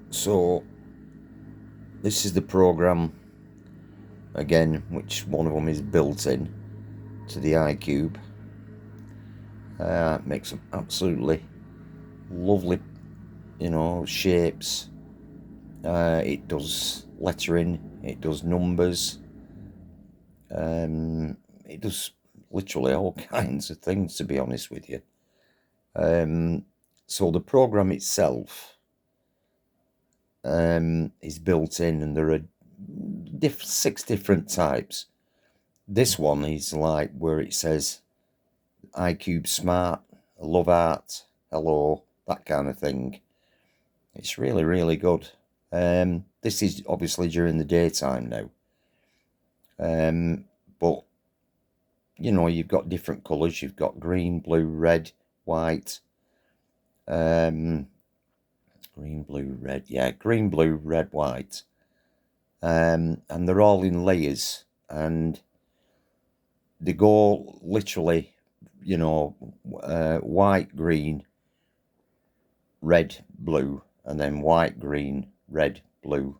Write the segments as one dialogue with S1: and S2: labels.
S1: So this is the program again, which one of them is built in to the iCube. Makes some absolutely lovely, shapes. It does lettering, it does numbers, it does literally all kinds of things, to be honest with you. So the program itself is built in, and there are 6 different types. This one is like where it says ICUBE SMART, love art, hello, that kind of thing. It's really, really good. This is obviously during the daytime now. But, you've got different colours. You've got green, blue, red, white. Green, blue, red. Yeah, green, blue, red, white. And they're all in layers. And they go literally, white, green, red, blue, and then white, green, red, blue,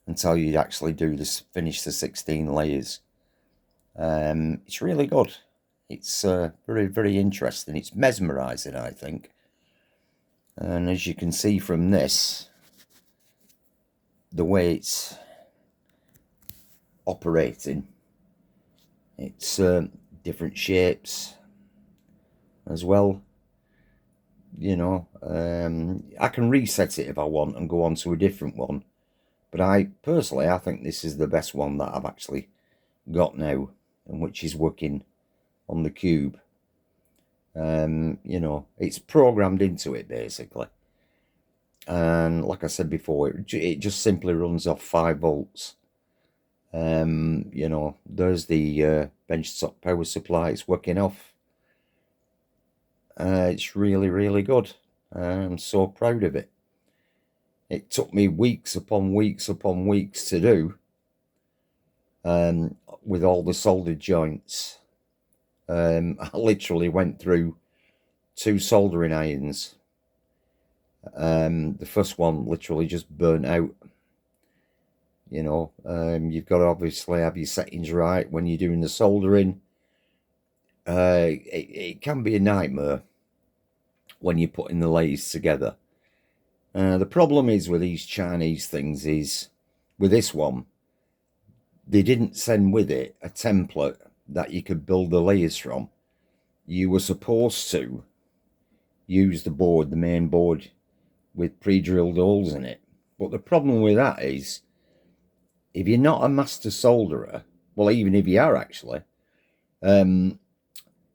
S1: until you actually do this, finish the 16 layers. It's really good. It's very, very interesting. It's mesmerizing, I think. And as you can see from this, the way it's operating, it's different shapes as well. I can reset it if I want and go on to a different one. But I think this is the best one that I've actually got now, and which is working on the cube. It's programmed into it basically. And like I said before, it just simply runs off 5 volts. There's the benchtop power supply it's working off. It's really, really good. I'm so proud of it. It took me weeks upon weeks upon weeks to do, with all the soldered joints. I literally went through 2 soldering irons. The first one literally just burnt out. You've got to obviously have your settings right when you're doing the soldering. It can be a nightmare when you're putting the layers together. The problem is with these Chinese things is, with this one, they didn't send with it a template that you could build the layers from. You were supposed to use the main board with pre-drilled holes in it. But the problem with that is, if you're not a master solderer, well, even if you are actually,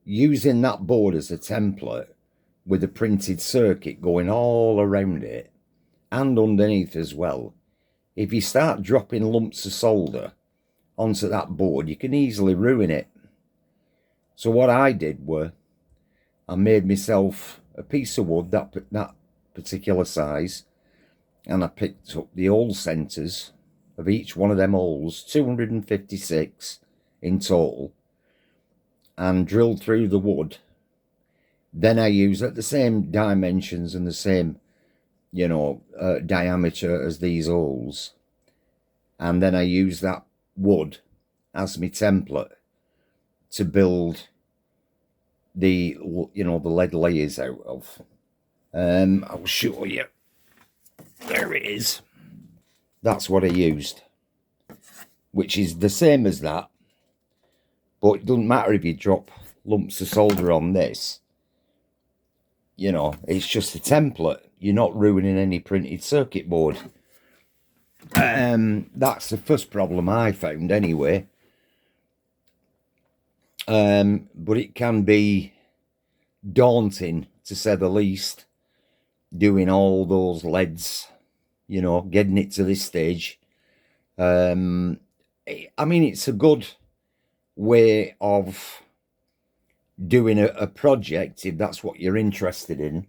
S1: using that board as a template with a printed circuit going all around it and underneath as well, if you start dropping lumps of solder onto that board, you can easily ruin it. So what I did were, I made myself a piece of wood that particular size, and I picked up the hole centers of each one of them holes, 256 in total, and drilled through the wood. Then I use at the same dimensions and the same, diameter as these holes. And then I use that wood as my template to build the, the lead layers out of. I'll show you. There it is. That's what I used, which is the same as that. But it doesn't matter if you drop lumps of solder on this. It's just a template. You're not ruining any printed circuit board. That's the first problem I found anyway. But it can be daunting, to say the least, doing all those leads, getting it to this stage. I mean, it's a good way of doing a project if that's what you're interested in.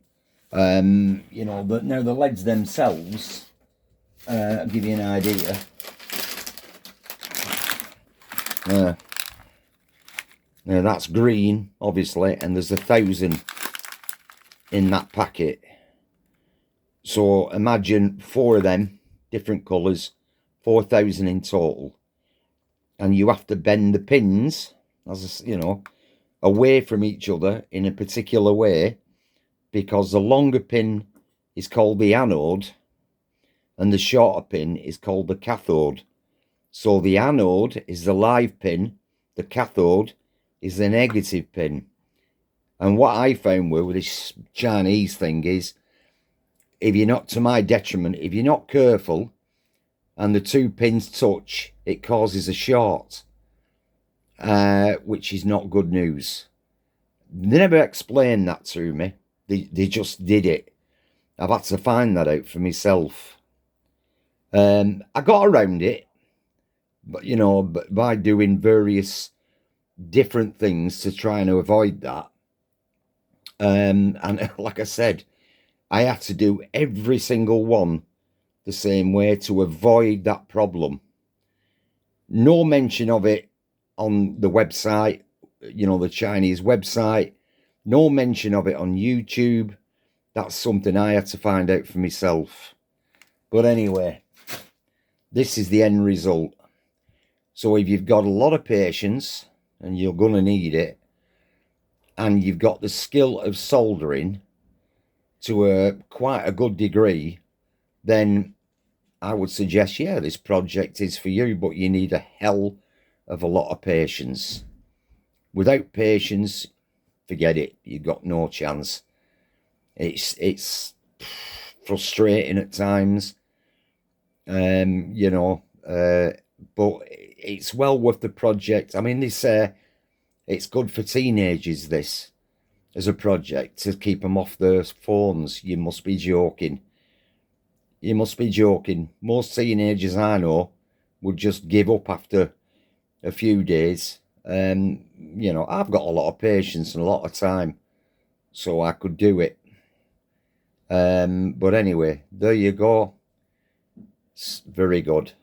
S1: But now the leads themselves, I'll give you an idea. Now that's green, obviously, and there's 1,000 in that packet. So imagine 4 of them, different colours, 4,000 in total. And you have to bend the pins, as you know, away from each other in a particular way, because the longer pin is called the anode and the shorter pin is called the cathode. So the anode is the live pin, the cathode is the negative pin. And what I found with this Chinese thing is, if you're not, to my detriment, if you're not careful and the 2 pins touch, it causes a short, which is not good news. They never explained that to me. They just did it. I've had to find that out for myself. I got around it, but you know, by doing various different things to try and avoid that. And like I said, I had to do every single one the same way to avoid that problem. No mention of it on the website, you know, the Chinese website. No mention of it on YouTube. That's something I had to find out for myself. But anyway, this is the end result. So if you've got a lot of patience, and you're going to need it, and you've got the skill of soldering to quite a good degree, then I would suggest, yeah, this project is for you, but you need a hell of a lot of patience. Without patience, forget it. You've got no chance. It's frustrating at times, you know, but it's well worth the project. I mean, this it's good for teenagers, this, as a project, to keep them off their phones. You must be joking. You must be joking. Most teenagers I know would just give up after a few days. You know, I've got a lot of patience and a lot of time, so I could do it. But anyway, there you go. It's very good.